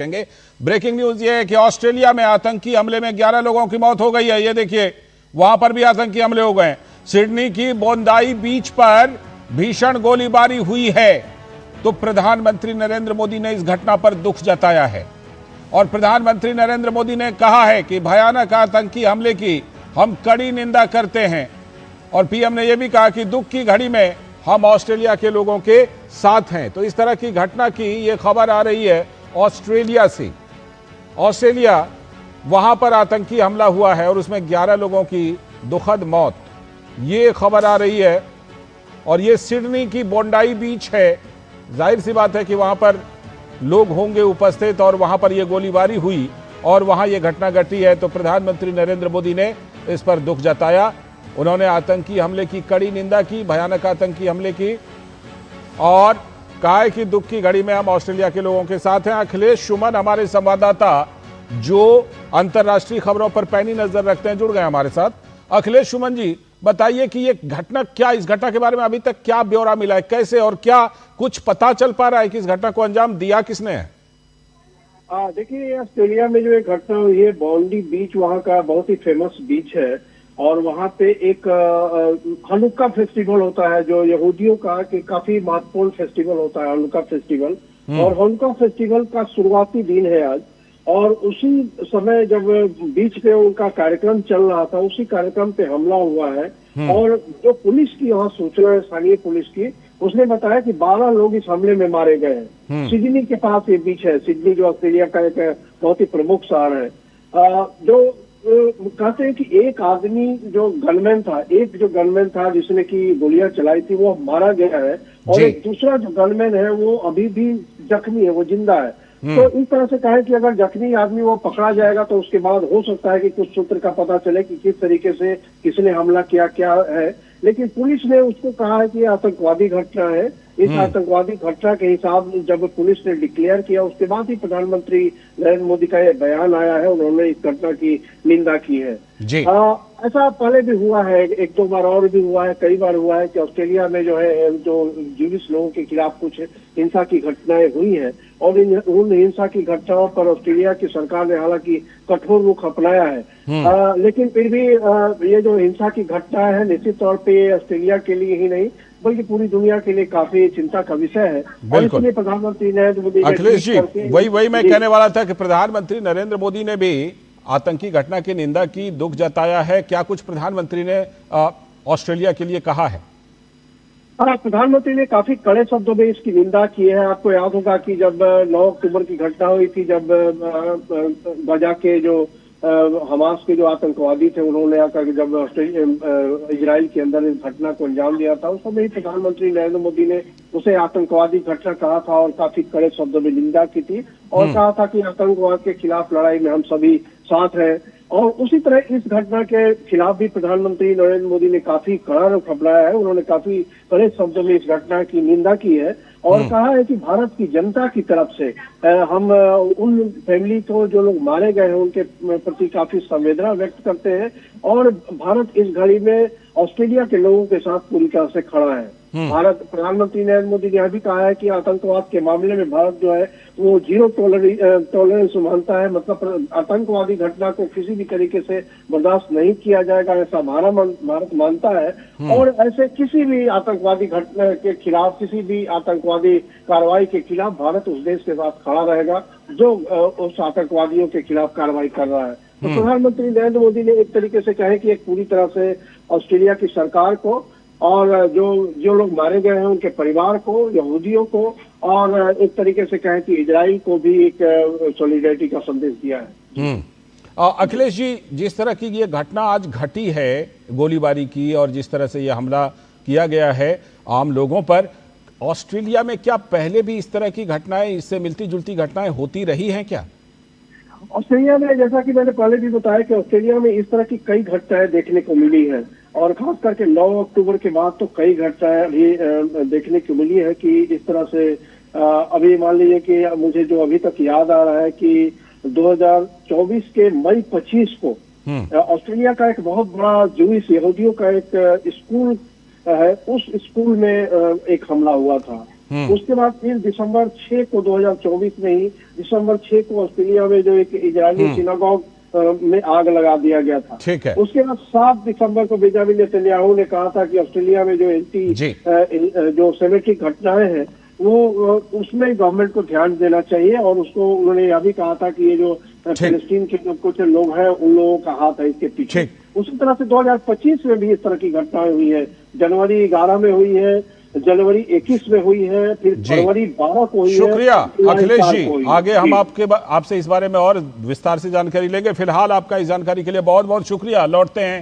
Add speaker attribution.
Speaker 1: देखेंगे। Breaking news ये है कि ऑस्ट्रेलिया में आतंकी हमले में 11 लोगों की मौत हो गई है। ये देखिए, वहां पर भी आतंकी हमले हो गए। सिडनी की बोंदाई बीच पर भीषण गोलीबारी हुई है। तो प्रधानमंत्री नरेंद्र मोदी ने इस घटना पर दुख जताया है और प्रधानमंत्री नरेंद्र मोदी ने कहा है कि भयानक आतंकी हमले की हम कड़ी निंदा करते हैं। और पीएम ने यह भी कहा कि दुख की घड़ी में हम ऑस्ट्रेलिया के लोगों के साथ हैं। तो इस तरह की घटना की यह खबर आ रही है ऑस्ट्रेलिया से। ऑस्ट्रेलिया, वहां पर आतंकी हमला हुआ है और उसमें 11 लोगों की दुखद मौत, ये खबर आ रही है। और ये सिडनी की बोंडाई बीच है। जाहिर सी बात है कि वहां पर लोग होंगे उपस्थित और वहां पर यह गोलीबारी हुई और वहां यह घटना घटी है। तो प्रधानमंत्री नरेंद्र मोदी ने इस पर दुख जताया। उन्होंने आतंकी हमले की कड़ी निंदा की, भयानक आतंकी हमले की, और कहा है कि दुख की घड़ी में हम ऑस्ट्रेलिया के लोगों के साथ हैं। अखिलेश सुमन, हमारे संवाददाता जो अंतर्राष्ट्रीय खबरों पर पैनी नजर रखते हैं, जुड़ गए हमारे साथ। अखिलेश सुमन जी, बताइए कि ये घटना क्या, इस घटना के बारे में अभी तक क्या ब्यौरा मिला है, कैसे और क्या कुछ पता चल पा रहा है कि इस घटना को अंजाम दिया किसने है?
Speaker 2: देखिए, ऑस्ट्रेलिया में जो एक घटना हुई है, बॉन्डी बीच वहाँ का बहुत ही फेमस बीच है और वहाँ पे एक हनुक्का फेस्टिवल होता है जो यहूदियों का कि काफी महत्वपूर्ण फेस्टिवल होता है, हनुक्का फेस्टिवल। और हनुक्का फेस्टिवल का शुरुआती दिन है आज। और उसी समय जब बीच पे उनका कार्यक्रम चल रहा था, उसी कार्यक्रम पे हमला हुआ है। और जो पुलिस की यहाँ सूचना है, स्थानीय पुलिस की, उसने बताया कि 12 लोग इस हमले में मारे गए हैं। सिडनी के पास ये बीच है। सिडनी जो ऑस्ट्रेलिया का एक बहुत ही प्रमुख शहर है। जो कहते हैं कि एक आदमी जो गनमैन था जिसने की गोलियां चलाई थी, वो मारा गया है। और एक दूसरा जो गनमैन है वो अभी भी जख्मी है, वो जिंदा है। तो इस तरह से कहें कि अगर जख्मी आदमी वो पकड़ा जाएगा तो उसके बाद हो सकता है कि कुछ सूत्र का पता चले कि किस तरीके से किसने हमला किया, क्या है। लेकिन पुलिस ने उसको कहा है कि आतंकवादी घटना है। इस आतंकवादी घटना के हिसाब से जब पुलिस ने डिक्लेयर किया, उसके बाद ही प्रधानमंत्री नरेंद्र मोदी का यह बयान आया है। उन्होंने इस घटना की निंदा की है जी। ऐसा पहले भी हुआ है, एक दो बार और भी हुआ है, कई बार हुआ है कि ऑस्ट्रेलिया में जो है जो ज्यूइश लोगों के खिलाफ कुछ हिंसा की घटनाएं हुई हैं। और उन हिंसा की घटनाओं पर ऑस्ट्रेलिया की सरकार ने हालांकि कठोर रुख अपनाया है। लेकिन फिर भी ये जो हिंसा की घटना है, निश्चित तौर पे ऑस्ट्रेलिया के लिए ही नहीं बल्कि पूरी दुनिया के लिए काफी चिंता का विषय है। और इसलिए प्रधानमंत्री नरेंद्र मोदी,
Speaker 1: अखिलेश जी, वही मैं कहने वाला था कि प्रधानमंत्री नरेंद्र मोदी ने भी आतंकी घटना की निंदा की, दुख जताया है। क्या कुछ प्रधानमंत्री ने ऑस्ट्रेलिया के लिए कहा है?
Speaker 2: प्रधानमंत्री ने काफी कड़े शब्दों में इसकी निंदा की है। आपको याद होगा कि जब 9 अक्टूबर की घटना हुई थी, जब गजा के जो हमास के जो आतंकवादी थे, उन्होंने आकर जब इजराइल के अंदर इस घटना को अंजाम दिया था, उस समय ही प्रधानमंत्री नरेंद्र मोदी ने उसे आतंकवादी घटना कहा था और काफी कड़े शब्दों में निंदा की थी और कहा था कि आतंकवाद के खिलाफ लड़ाई में हम सभी साथ हैं। और उसी तरह इस घटना के खिलाफ भी प्रधानमंत्री नरेंद्र मोदी ने काफी कड़ा रुख अपनाया है। उन्होंने काफी कड़े शब्दों में इस घटना की निंदा की है और कहा है कि भारत की जनता की तरफ से हम उन फैमिली को, जो लोग मारे गए हैं, उनके प्रति काफी संवेदना व्यक्त करते हैं। और भारत इस घड़ी में ऑस्ट्रेलिया के लोगों के साथ पूरी तरह से खड़ा है। प्रधानमंत्री नरेंद्र मोदी ने यह भी कहा है कि आतंकवाद के मामले में भारत जो है वो जीरो टॉलरेंस मानता है। मतलब आतंकवादी घटना को किसी भी तरीके से बर्दाश्त नहीं किया जाएगा, ऐसा भारत मानता है। और ऐसे किसी भी आतंकवादी घटना के खिलाफ, किसी भी आतंकवादी कार्रवाई के खिलाफ भारत उस देश के साथ खड़ा रहेगा जो उस आतंकवादियों के खिलाफ कार्रवाई कर रहा है। तो प्रधानमंत्री नरेंद्र मोदी ने एक तरीके से कहे कि एक पूरी तरह से ऑस्ट्रेलिया की सरकार को और जो लोग मारे गए हैं उनके परिवार को, यहूदियों को, और एक तरीके से कहें कि इजराइल को भी एक सॉलिडेरिटी का संदेश दिया है।
Speaker 1: अखिलेश जी, जिस तरह की ये घटना आज घटी है गोलीबारी की और जिस तरह से ये हमला किया गया है आम लोगों पर, ऑस्ट्रेलिया में क्या पहले भी इस तरह की घटनाएं, इससे मिलती जुलती घटनाएं होती रही हैं क्या?
Speaker 2: ऑस्ट्रेलिया में, जैसा कि मैंने पहले भी बताया कि ऑस्ट्रेलिया में इस तरह की कई घटनाएं देखने को मिली है और खास करके 9 अक्टूबर के बाद तो कई घटनाएं अभी देखने को मिली है कि इस तरह से अभी मान लीजिए कि मुझे जो अभी तक याद आ रहा है कि 2024 के मई 25 को ऑस्ट्रेलिया का एक बहुत बड़ा ज्यूइश यहूदियों का एक स्कूल है, उस स्कूल में एक हमला हुआ था। उसके बाद फिर दिसंबर 6 को 2024 में ही दिसंबर 6 को ऑस्ट्रेलिया में जो एक इजरायली सिनागॉग में आग लगा दिया गया था।
Speaker 1: ठीक है।
Speaker 2: उसके बाद 7 दिसंबर को बेंजामिन नेतन्याहू ने कहा था कि ऑस्ट्रेलिया में जो जो सेमेटिक घटनाएं हैं वो उसमें गवर्नमेंट को ध्यान देना चाहिए, और उसको उन्होंने यह भी कहा था कि ये जो फिलिस्तीन के जो कुछ लोग हैं उन लोगों का हाथ है इसके पीछे। उसी तरह से 2025 में भी इस तरह की घटनाएं हुई है। जनवरी 11 में हुई है, जनवरी 21 में हुई है, फिर फरवरी 12 को हुई है।
Speaker 1: शुक्रिया अखिलेश जी, आगे हम आपसे इस बारे में और विस्तार से जानकारी लेंगे। फिलहाल आपका इस जानकारी के लिए बहुत बहुत शुक्रिया। लौटते हैं